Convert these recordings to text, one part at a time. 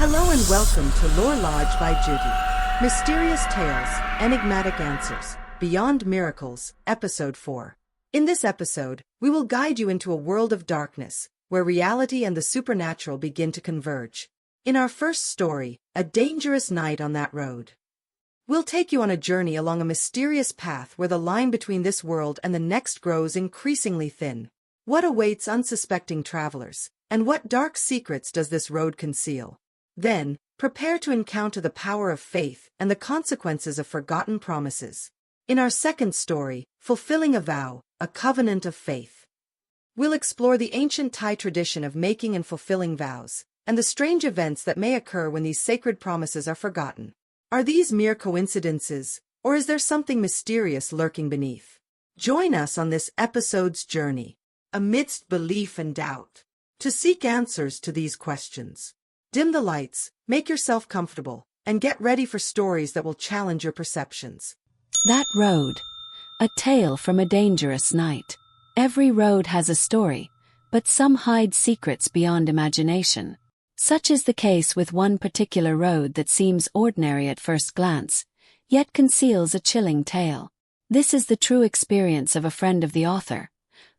Hello and welcome to Lore Lodge by Juti. Mysterious Tales, Enigmatic Answers, Beyond Miracles, Episode 4. In this episode, we will guide you into a world of darkness, where reality and the supernatural begin to converge. In our first story, A Dangerous Night on That Road. We'll take you on a journey along a mysterious path where the line between this world and the next grows increasingly thin. What awaits unsuspecting travelers, and what dark secrets does this road conceal? Then, prepare to encounter the power of faith and the consequences of forgotten promises. In our second story, Fulfilling a Vow, a Covenant of Faith. We'll explore the ancient Thai tradition of making and fulfilling vows, and the strange events that may occur when these sacred promises are forgotten. Are these mere coincidences, or is there something mysterious lurking beneath? Join us on this episode's journey, amidst belief and doubt, to seek answers to these questions. Dim the lights, make yourself comfortable, and get ready for stories that will challenge your perceptions. That road. A tale from a dangerous night. Every road has a story, but some hide secrets beyond imagination. Such is the case with one particular road that seems ordinary at first glance, yet conceals a chilling tale. This is the true experience of a friend of the author,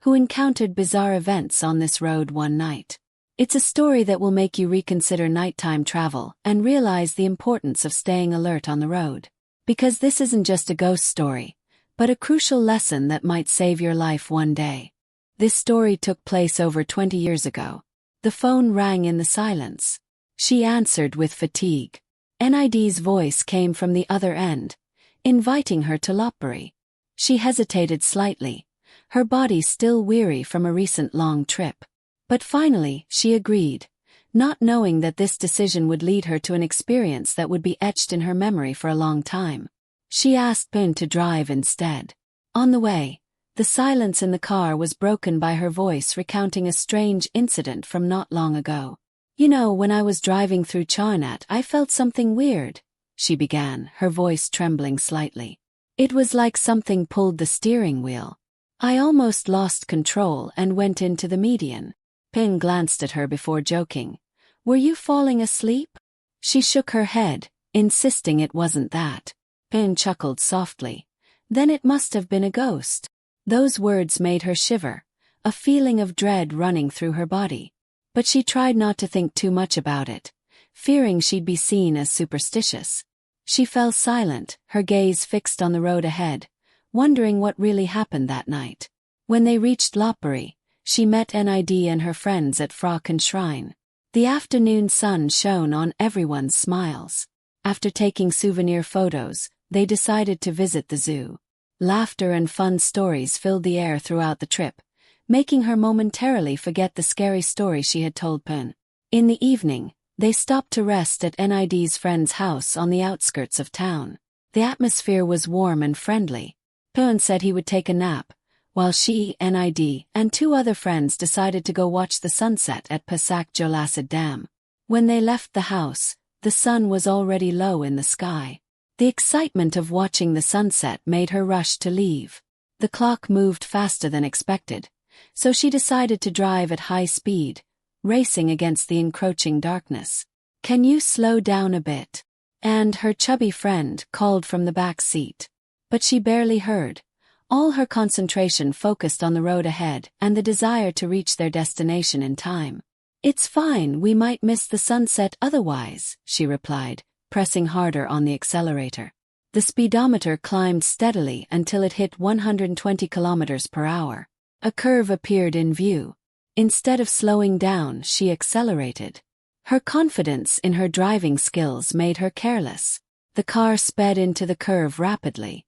who encountered bizarre events on this road one night. It's a story that will make you reconsider nighttime travel and realize the importance of staying alert on the road. Because this isn't just a ghost story, but a crucial lesson that might save your life one day. This story took place over 20 years ago. The phone rang in the silence. She answered with fatigue. NID's voice came from the other end, inviting her to Lopburi. She hesitated slightly, her body still weary from a recent long trip. But finally, she agreed, not knowing that this decision would lead her to an experience that would be etched in her memory for a long time. She asked Pun to drive instead. On the way, the silence in the car was broken by her voice recounting a strange incident from not long ago. "You know, when I was driving through Charnat, I felt something weird," she began, her voice trembling slightly. "It was like something pulled the steering wheel. I almost lost control and went into the median." Pin glanced at her before joking. "Were you falling asleep?" She shook her head, insisting it wasn't that. Pin chuckled softly. "Then it must have been a ghost." Those words made her shiver, a feeling of dread running through her body. But she tried not to think too much about it, fearing she'd be seen as superstitious. She fell silent, her gaze fixed on the road ahead, wondering what really happened that night. When they reached Lopburi, she met NID and her friends at Fraken Shrine. The afternoon sun shone on everyone's smiles. After taking souvenir photos, they decided to visit the zoo. Laughter and fun stories filled the air throughout the trip, making her momentarily forget the scary story she had told Pun. In the evening, they stopped to rest at NID's friend's house on the outskirts of town. The atmosphere was warm and friendly. Pun said he would take a nap, while she, NID, and two other friends decided to go watch the sunset at Pasak Jolasid Dam. When they left the house, the sun was already low in the sky. The excitement of watching the sunset made her rush to leave. The clock moved faster than expected, so she decided to drive at high speed, racing against the encroaching darkness. "Can you slow down a bit?" And her chubby friend called from the back seat. But she barely heard. All her concentration focused on the road ahead and the desire to reach their destination in time. "It's fine, we might miss the sunset otherwise," she replied, pressing harder on the accelerator. The speedometer climbed steadily until it hit 120 kilometers per hour. A curve appeared in view. Instead of slowing down, she accelerated. Her confidence in her driving skills made her careless. The car sped into the curve rapidly.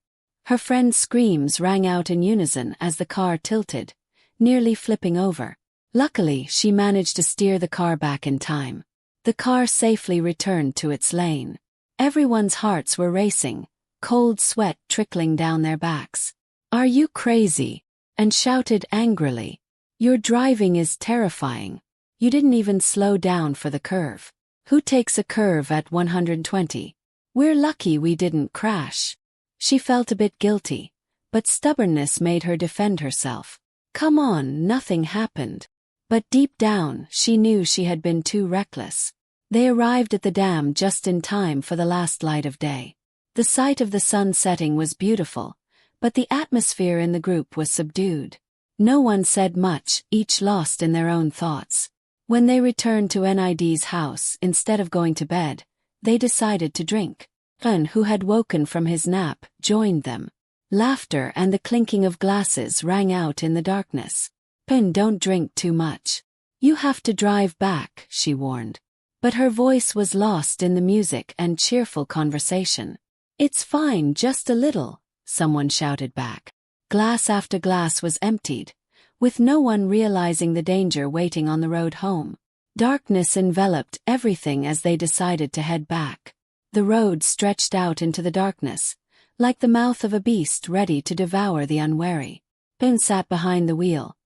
Her friend's screams rang out in unison as the car tilted, nearly flipping over. Luckily, she managed to steer the car back in time. The car safely returned to its lane. Everyone's hearts were racing, cold sweat trickling down their backs. "Are you crazy?" and shouted angrily. "Your driving is terrifying. You didn't even slow down for the curve. Who takes a curve at 120? We're lucky we didn't crash." She felt a bit guilty, but stubbornness made her defend herself. "Come on, nothing happened." But deep down, she knew she had been too reckless. They arrived at the dam just in time for the last light of day. The sight of the sun setting was beautiful, but the atmosphere in the group was subdued. No one said much, each lost in their own thoughts. When they returned to Nid's house, instead of going to bed, they decided to drink. Pen, who had woken from his nap, joined them. Laughter and the clinking of glasses rang out in the darkness. Pen, don't drink too much. You have to drive back, she warned. But her voice was lost in the music and cheerful conversation. It's fine, just a little, someone shouted back. Glass after glass was emptied, with no one realizing the danger waiting on the road home. Darkness enveloped everything as they decided to head back. The road stretched out into the darkness, like the mouth of a beast ready to devour the unwary. Pen sat behind the wheel,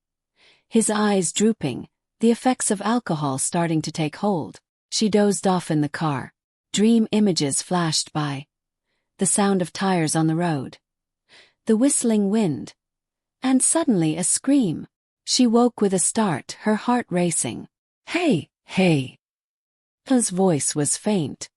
his eyes drooping, the effects of alcohol starting to take hold. She dozed off in the car. Dream images flashed by. The sound of tires on the road. The whistling wind. And suddenly a scream. She woke with a start, her heart racing. Hey, hey. His voice was faint.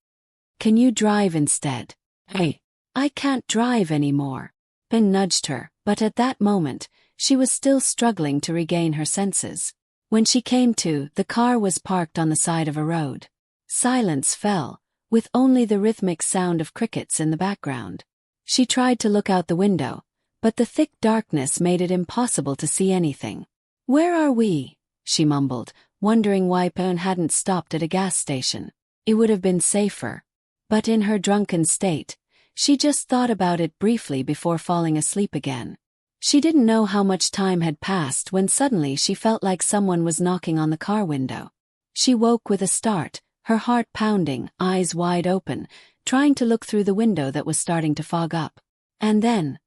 Can you drive instead? Hey. I can't drive anymore. Ben nudged her, but at that moment, she was still struggling to regain her senses. When she came to, the car was parked on the side of a road. Silence fell, with only the rhythmic sound of crickets in the background. She tried to look out the window, but the thick darkness made it impossible to see anything. Where are we? She mumbled, wondering why Pen hadn't stopped at a gas station. It would have been safer. But in her drunken state, she just thought about it briefly before falling asleep again. She didn't know how much time had passed when suddenly she felt like someone was knocking on the car window. She woke with a start, her heart pounding, eyes wide open, trying to look through the window that was starting to fog up. And then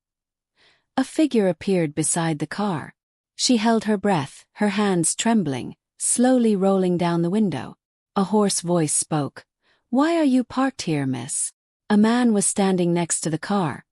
a figure appeared beside the car. She held her breath, her hands trembling, slowly rolling down the window. A hoarse voice spoke. "Why are you parked here, miss?" A man was standing next to the car,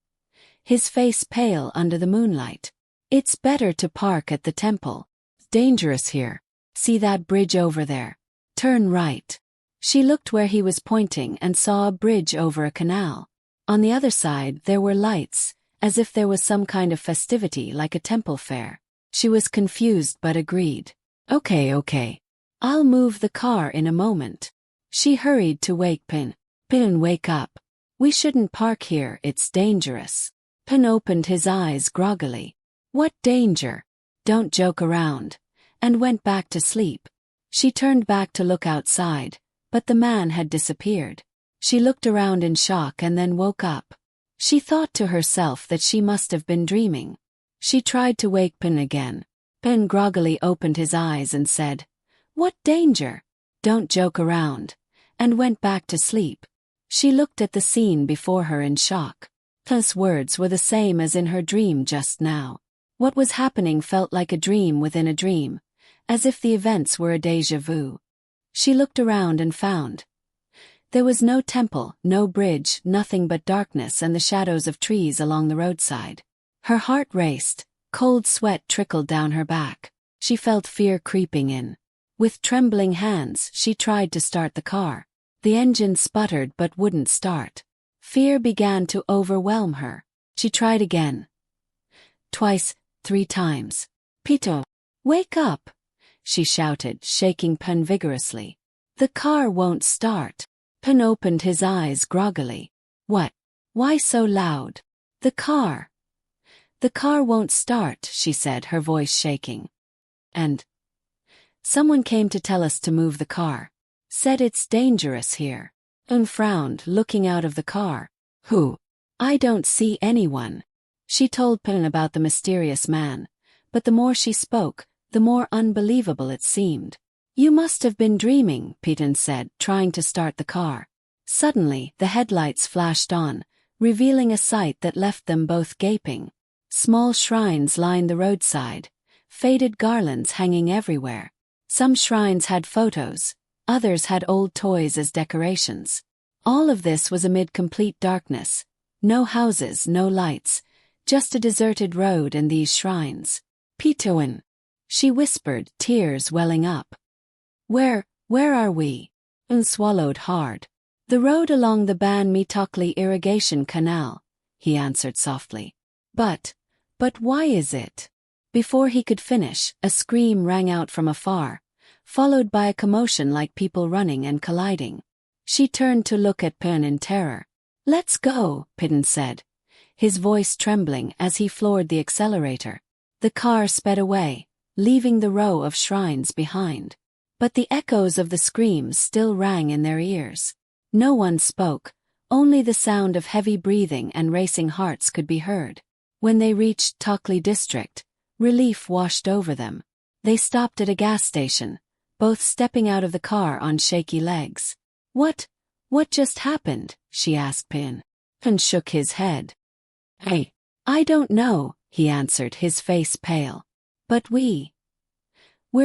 his face pale under the moonlight. "It's better to park at the temple. It's dangerous here. See that bridge over there? Turn right." She looked where he was pointing and saw a bridge over a canal. On the other side there were lights, as if there was some kind of festivity like a temple fair. She was confused but agreed. Okay. I'll move the car in a moment." She hurried to wake Pen. "Pen, wake up. We shouldn't park here, it's dangerous." Pen opened his eyes groggily. "What danger? Don't joke around," and went back to sleep. She turned back to look outside, but the man had disappeared. She looked around in shock and then woke up. She thought to herself that she must have been dreaming. She tried to wake Pen again. Pen groggily opened his eyes and said, "What danger? Don't joke around," and went back to sleep. She looked at the scene before her in shock. Pen's words were the same as in her dream just now. What was happening felt like a dream within a dream, as if the events were a déjà vu. She looked around and found there was no temple, no bridge, nothing but darkness and the shadows of trees along the roadside. Her heart raced, cold sweat trickled down her back. She felt fear creeping in. With trembling hands, she tried to start the car. The engine sputtered but wouldn't start. Fear began to overwhelm her. She tried again. Twice, 3 times. "Pito, wake up!" she shouted, shaking Pen vigorously. "The car won't start." Pen opened his eyes groggily. "What? Why so loud?" The car won't start," she said, her voice shaking. "And someone came to tell us to move the car. Said it's dangerous here." Pen frowned, looking out of the car. "Who?" "I don't see anyone." She told Pen about the mysterious man, but the more she spoke, the more unbelievable it seemed. "You must have been dreaming," Peyton said, trying to start the car. Suddenly, the headlights flashed on, revealing a sight that left them both gaping. Small shrines lined the roadside, faded garlands hanging everywhere. Some shrines had photos, others had old toys as decorations. All of this was amid complete darkness. No houses, no lights, just a deserted road and these shrines. "Pitoin," she whispered, tears welling up. Where are we?" and swallowed hard. "The road along the Ban Mi Tokli irrigation canal," he answered softly. But why is it?" Before he could finish, a scream rang out from afar, followed by a commotion like people running and colliding. She turned to look at Pin in terror. "Let's go," Pin said, his voice trembling as he floored the accelerator. The car sped away, leaving the row of shrines behind. But the echoes of the screams still rang in their ears. No one spoke, only the sound of heavy breathing and racing hearts could be heard. When they reached Tokli district, relief washed over them. They stopped at a gas station, both stepping out of the car on shaky legs. What just happened?" she asked Pin. Pin shook his head. "Hey, I don't know," he answered, his face pale. "But we're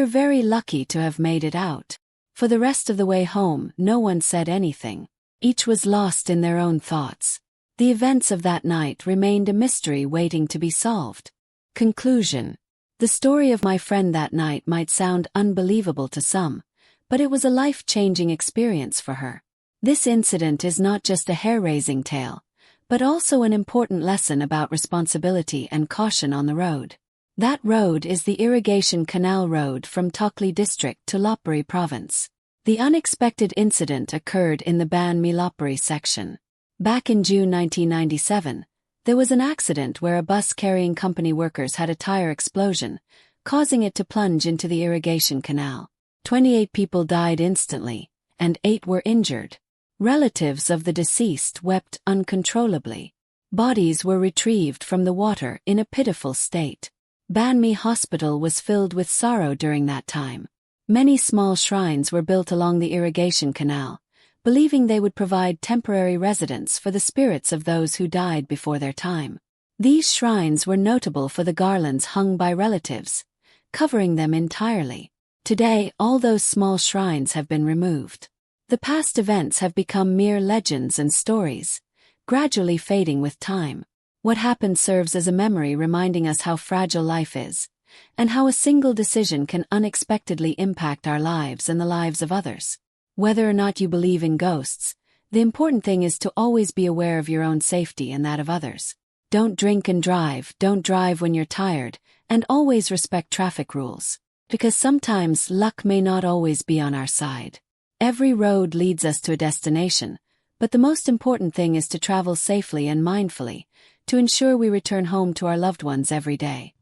very lucky to have made it out." For the rest of the way home, no one said anything. Each was lost in their own thoughts. The events of that night remained a mystery waiting to be solved. Conclusion. The story of my friend that night might sound unbelievable to some, but it was a life-changing experience for her. This incident is not just a hair-raising tale, but also an important lesson about responsibility and caution on the road. That road is the irrigation canal road from Tokli district to Lopburi province. The unexpected incident occurred in the Ban Mi Lopburi section. Back in June 1997, there was an accident where a bus carrying company workers had a tire explosion, causing it to plunge into the irrigation canal. 28 people died instantly, and 8 were injured. Relatives of the deceased wept uncontrollably. Bodies were retrieved from the water in a pitiful state. Ban Mi Hospital was filled with sorrow during that time. Many small shrines were built along the irrigation canal, believing they would provide temporary residence for the spirits of those who died before their time. These shrines were notable for the garlands hung by relatives, covering them entirely. Today, all those small shrines have been removed. The past events have become mere legends and stories, gradually fading with time. What happened serves as a memory reminding us how fragile life is, and how a single decision can unexpectedly impact our lives and the lives of others. Whether or not you believe in ghosts, the important thing is to always be aware of your own safety and that of others. Don't drink and drive, don't drive when you're tired, and always respect traffic rules, because sometimes luck may not always be on our side. Every road leads us to a destination, but the most important thing is to travel safely and mindfully, to ensure we return home to our loved ones every day.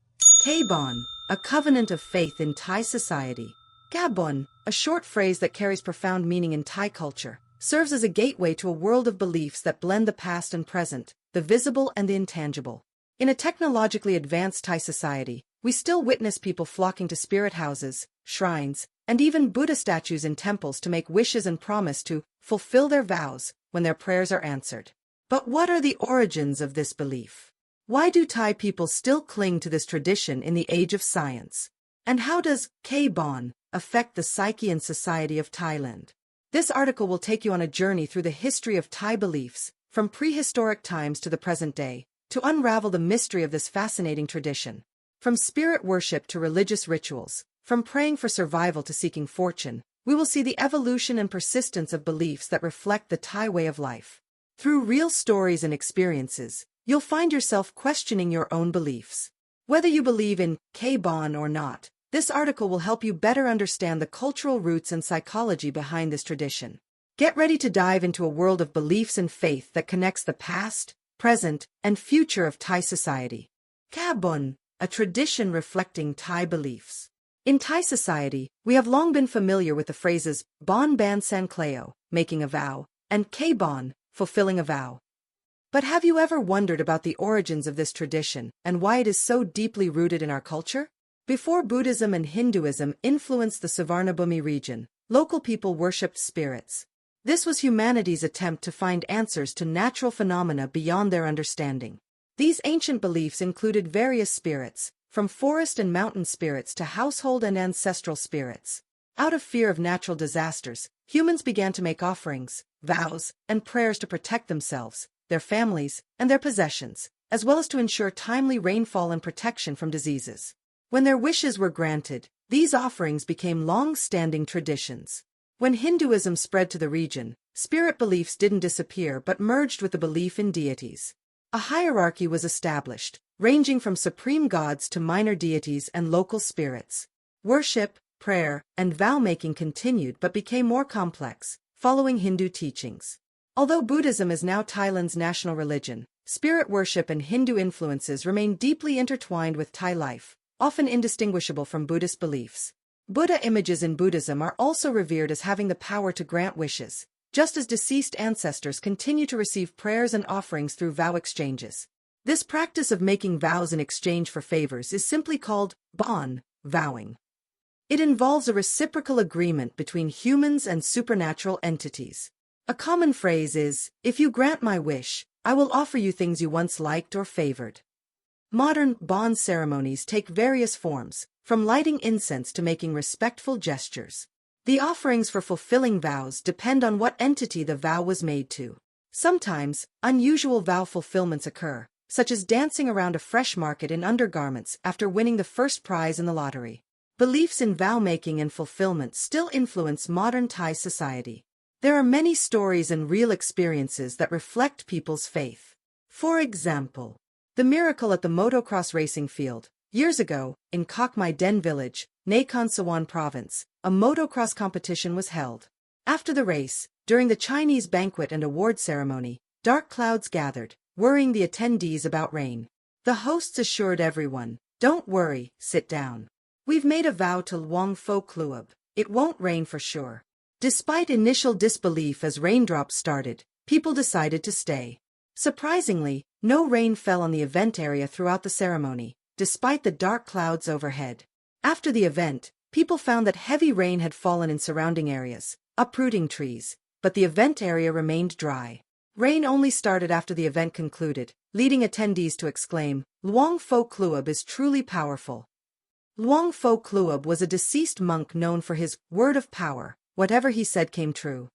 Kabon, a covenant of faith in Thai society. Gabon, a short phrase that carries profound meaning in Thai culture, serves as a gateway to a world of beliefs that blend the past and present, the visible and the intangible. In a technologically advanced Thai society, we still witness people flocking to spirit houses, shrines, and even Buddha statues in temples to make wishes and promise to fulfill their vows when their prayers are answered. But what are the origins of this belief? Why do Thai people still cling to this tradition in the age of science? And how does Kabon affect the psyche and society of Thailand? This article will take you on a journey through the history of Thai beliefs, from prehistoric times to the present day, to unravel the mystery of this fascinating tradition. From spirit worship to religious rituals, from praying for survival to seeking fortune, we will see the evolution and persistence of beliefs that reflect the Thai way of life. Through real stories and experiences, you'll find yourself questioning your own beliefs. Whether you believe in Kabon or not, this article will help you better understand the cultural roots and psychology behind this tradition. Get ready to dive into a world of beliefs and faith that connects the past, present, and future of Thai society. Kabon, a tradition reflecting Thai beliefs. In Thai society, we have long been familiar with the phrases Bon Ban San Cleo, making a vow, and Kabon, fulfilling a vow. But have you ever wondered about the origins of this tradition and why it is so deeply rooted in our culture? Before Buddhism and Hinduism influenced the Suvarnabhumi region, local people worshipped spirits. This was humanity's attempt to find answers to natural phenomena beyond their understanding. These ancient beliefs included various spirits, from forest and mountain spirits to household and ancestral spirits. Out of fear of natural disasters, humans began to make offerings, vows, and prayers to protect themselves, their families, and their possessions, as well as to ensure timely rainfall and protection from diseases. When their wishes were granted, these offerings became long-standing traditions. When Hinduism spread to the region, spirit beliefs didn't disappear but merged with the belief in deities. A hierarchy was established, ranging from supreme gods to minor deities and local spirits. Worship, prayer, and vow-making continued but became more complex, following Hindu teachings. Although Buddhism is now Thailand's national religion, spirit worship and Hindu influences remain deeply intertwined with Thai life, often indistinguishable from Buddhist beliefs. Buddha images in Buddhism are also revered as having the power to grant wishes, just as deceased ancestors continue to receive prayers and offerings through vow exchanges. This practice of making vows in exchange for favors is simply called bon, vowing. It involves a reciprocal agreement between humans and supernatural entities. A common phrase is, "If you grant my wish, I will offer you things you once liked or favored." Modern bon ceremonies take various forms, from lighting incense to making respectful gestures. The offerings for fulfilling vows depend on what entity the vow was made to. Sometimes, unusual vow fulfillments occur, such as dancing around a fresh market in undergarments after winning the first prize in the lottery. Beliefs in vow-making and fulfillment still influence modern Thai society. There are many stories and real experiences that reflect people's faith. For example, the miracle at the motocross racing field. Years ago, in Kok Mai Den village, Nakhon Sawan province, a motocross competition was held. After the race, during the Chinese banquet and award ceremony, dark clouds gathered, worrying the attendees about rain. The hosts assured everyone, "Don't worry, sit down. We've made a vow to Luang Pho Kluab. It won't rain for sure." Despite initial disbelief as raindrops started, people decided to stay. Surprisingly, no rain fell on the event area throughout the ceremony, despite the dark clouds overhead. After the event, people found that heavy rain had fallen in surrounding areas, uprooting trees, but the event area remained dry. Rain only started after the event concluded, leading attendees to exclaim, "Luang Pho Kluab is truly powerful." Luang Pho Kluab was a deceased monk known for his word of power. Whatever he said came true.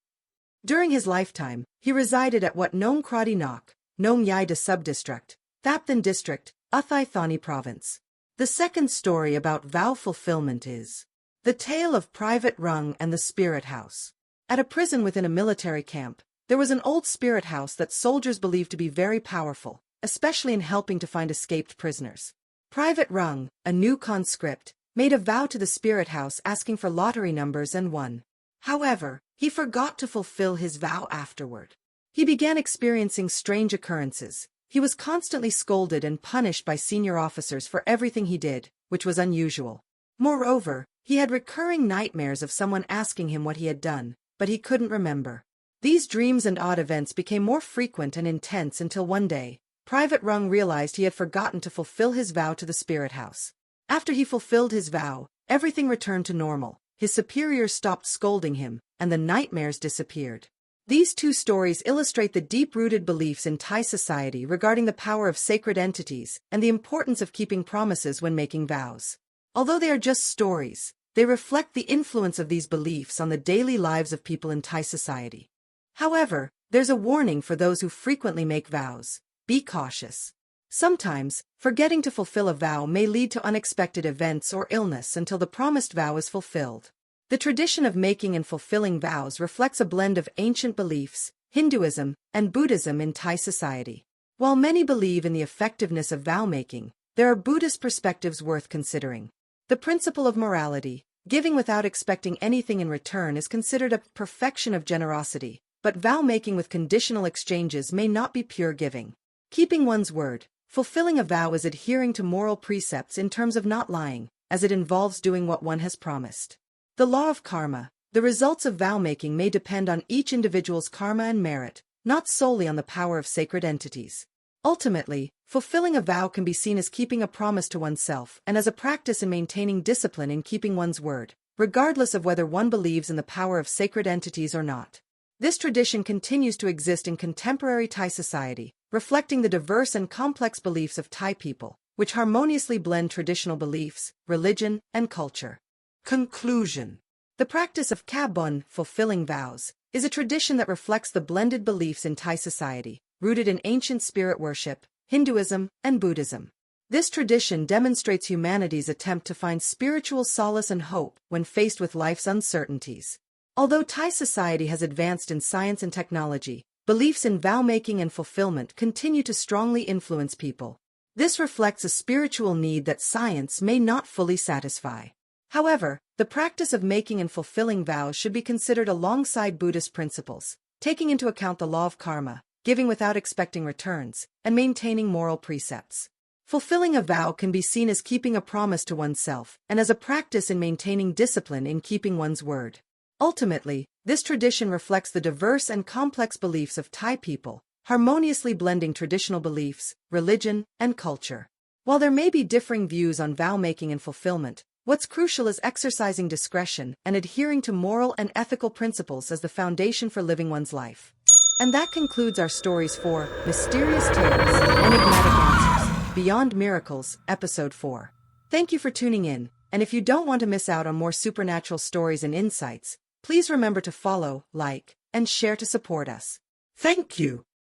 During his lifetime, he resided at Wat Nong Krati Nok, Nong Yai De Subdistrict, Thapthan District, Uthai Thani Province. The second story about vow fulfillment is the tale of Private Rung and the Spirit House. At a prison within a military camp, there was an old spirit house that soldiers believed to be very powerful, especially in helping to find escaped prisoners. Private Rung, a new conscript, made a vow to the spirit house asking for lottery numbers and won. However, he forgot to fulfill his vow afterward. He began experiencing strange occurrences. He was constantly scolded and punished by senior officers for everything he did, which was unusual. Moreover, he had recurring nightmares of someone asking him what he had done, but he couldn't remember. These dreams and odd events became more frequent and intense until one day, Private Rung realized he had forgotten to fulfill his vow to the spirit house. After he fulfilled his vow, everything returned to normal. His superiors stopped scolding him, and the nightmares disappeared. These two stories illustrate the deep-rooted beliefs in Thai society regarding the power of sacred entities and the importance of keeping promises when making vows. Although they are just stories, they reflect the influence of these beliefs on the daily lives of people in Thai society. However, there's a warning for those who frequently make vows. Be cautious. Sometimes, forgetting to fulfill a vow may lead to unexpected events or illness until the promised vow is fulfilled. The tradition of making and fulfilling vows reflects a blend of ancient beliefs, Hinduism, and Buddhism in Thai society. While many believe in the effectiveness of vow-making, there are Buddhist perspectives worth considering. The principle of morality, giving without expecting anything in return, is considered a perfection of generosity, but vow-making with conditional exchanges may not be pure giving. Keeping one's word. Fulfilling a vow is adhering to moral precepts in terms of not lying, as it involves doing what one has promised. The law of karma. The results of vow-making may depend on each individual's karma and merit, not solely on the power of sacred entities. Ultimately, fulfilling a vow can be seen as keeping a promise to oneself and as a practice in maintaining discipline in keeping one's word, regardless of whether one believes in the power of sacred entities or not. This tradition continues to exist in contemporary Thai society, reflecting the diverse and complex beliefs of Thai people, which harmoniously blend traditional beliefs, religion, and culture. Conclusion. The practice of kabon, fulfilling vows, is a tradition that reflects the blended beliefs in Thai society, rooted in ancient spirit worship, Hinduism, and Buddhism. This tradition demonstrates humanity's attempt to find spiritual solace and hope when faced with life's uncertainties. Although Thai society has advanced in science and technology, beliefs in vow-making and fulfillment continue to strongly influence people. This reflects a spiritual need that science may not fully satisfy. However, the practice of making and fulfilling vows should be considered alongside Buddhist principles, taking into account the law of karma, giving without expecting returns, and maintaining moral precepts. Fulfilling a vow can be seen as keeping a promise to oneself and as a practice in maintaining discipline in keeping one's word. Ultimately, this tradition reflects the diverse and complex beliefs of Thai people, harmoniously blending traditional beliefs, religion, and culture. While there may be differing views on vow-making and fulfillment, what's crucial is exercising discretion and adhering to moral and ethical principles as the foundation for living one's life. And that concludes our stories for Mysterious Tales, Enigmatic Answers, Beyond Miracles, Episode 4. Thank you for tuning in, and if you don't want to miss out on more supernatural stories and insights, please remember to follow, like, and share to support us. Thank you.